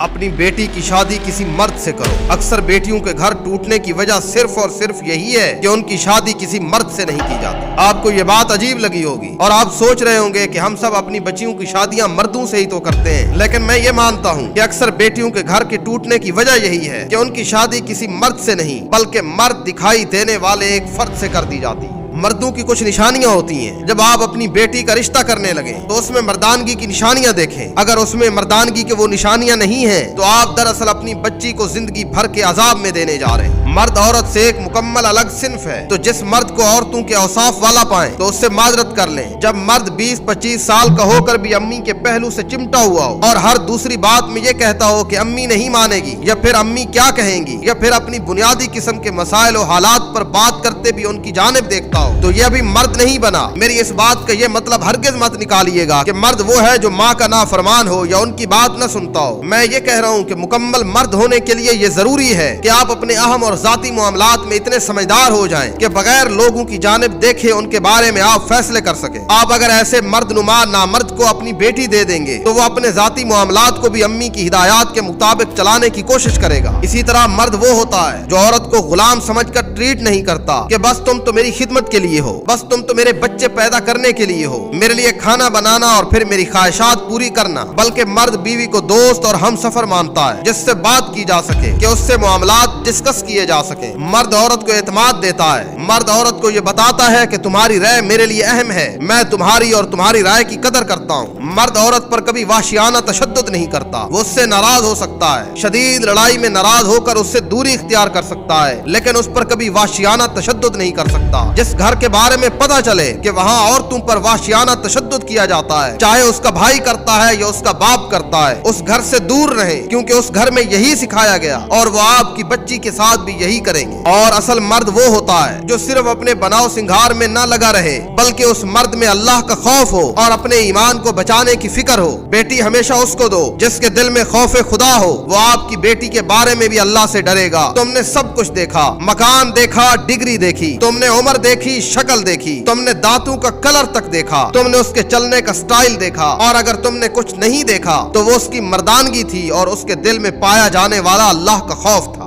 अपनी बेटी की शादी किसी मर्द से करो। अक्सर बेटियों के घर टूटने की वजह सिर्फ और सिर्फ यही है कि उनकी शादी किसी मर्द से नहीं की जाती। आपको ये बात अजीब लगी होगी और आप सोच रहे होंगे कि हम सब अपनी बच्चियों की शादियां मर्दों से ही तो करते हैं, लेकिन मैं ये मानता हूँ कि अक्सर बेटियों के घर के टूटने की वजह यही है कि उनकी शादी किसी मर्द से नहीं बल्कि मर्द दिखाई देने वाले एक फर्द से कर दी जाती है। मर्दों की कुछ निशानियां होती हैं। जब आप अपनी बेटी का रिश्ता करने लगे तो उसमें मर्दानगी की निशानियां देखें। अगर उसमें मर्दानगी की वो निशानियां नहीं हैं तो आप दरअसल अपनी बच्ची को जिंदगी भर के अजाब में देने जा रहे हैं। मर्द औरत से एक मुकम्मल अलग सिन्फ है, तो जिस मर्द को औरतों के औसाफ वाला पाएं तो उससे माजरत कर लें। जब मर्द 20-25 साल का होकर भी अम्मी के पहलू से चिमटा हुआ हो और हर दूसरी बात में ये कहता हो कि अम्मी नहीं मानेगी या फिर अम्मी क्या कहेंगी या फिर अपनी बुनियादी किस्म के मसाइल और हालात पर बात करते भी उनकी जानिब देखता हो, तो ये अभी मर्द नहीं बना। मेरी इस बात का ये मतलब हरगिज मत निकालिएगा कि मर्द वो है जो माँ का नाफरमान हो या उनकी बात न सुनता हो। मैं ये कह रहा हूँ कि मुकम्मल मर्द होने के लिए ये जरूरी है कि आप अपने अहम और जाती मामलात में इतने समझदार हो जाएं कि बगैर लोगों की जानिब देखे उनके बारे में आप फैसले कर सके। आप अगर ऐसे मर्द नुमा नामर्द को अपनी बेटी दे देंगे तो वो अपने जाती मामलात को भी अम्मी की हिदायत के मुताबिक चलाने की कोशिश करेगा। इसी तरह मर्द वो होता है जो औरत को गुलाम समझकर ट्रीट नहीं करता कि बस तुम तो मेरी खिदमत के लिए हो, बस तुम तो मेरे बच्चे पैदा करने के लिए हो, मेरे लिए खाना बनाना और फिर मेरी ख्वाहिशात पूरी करना। बल्कि मर्द बीवी को दोस्त और हमसफर मानता है जिससे बात की जा सके, कि उससे मामलात डिस्कस किए जा सके। मर्द औरत को एतमाद देता है। मर्द औरत को यह बताता है कि तुम्हारी राय मेरे लिए अहम है, मैं तुम्हारी और तुम्हारी राय की कदर करता हूँ। मर्द औरत पर कभी वाशियाना तशद्दुद नहीं करता। वो उससे नाराज हो सकता है, शदीद लड़ाई में नाराज होकर उससे दूरी इख्तियार कर सकता है, लेकिन उस पर कभी वाशियाना तशद्दुद नहीं कर सकता। जिस घर के बारे में पता चले कि वहाँ औरतों पर वाशियाना तशद्दुद किया जाता है, चाहे उसका भाई करता है या उसका बाप करता है, उस घर से दूर रहे, क्योंकि उस घर में यही सिखाया गया और वो आपकी बच्ची के साथ भी यही करेंगे। और असल मर्द वो होता है जो सिर्फ अपने बनाव सिंगार में न लगा रहे, बल्कि उस मर्द में अल्लाह का खौफ हो और अपने ईमान को बचाने की फिक्र हो। बेटी हमेशा उसको दो जिसके दिल में खौफ खुदा हो। वो आपकी बेटी के बारे में भी अल्लाह से डरेगा। तुमने सब कुछ देखा, मकान देखा, डिग्री देखी, तुमने उम्र देखी, शक्ल देखी, तुमने दांतों का कलर तक देखा, तुमने उसके चलने का स्टाइल देखा, और अगर तुमने कुछ नहीं देखा तो वो उसकी मर्दानगी थी और उसके दिल में पाया जाने वाला अल्लाह का खौफ था।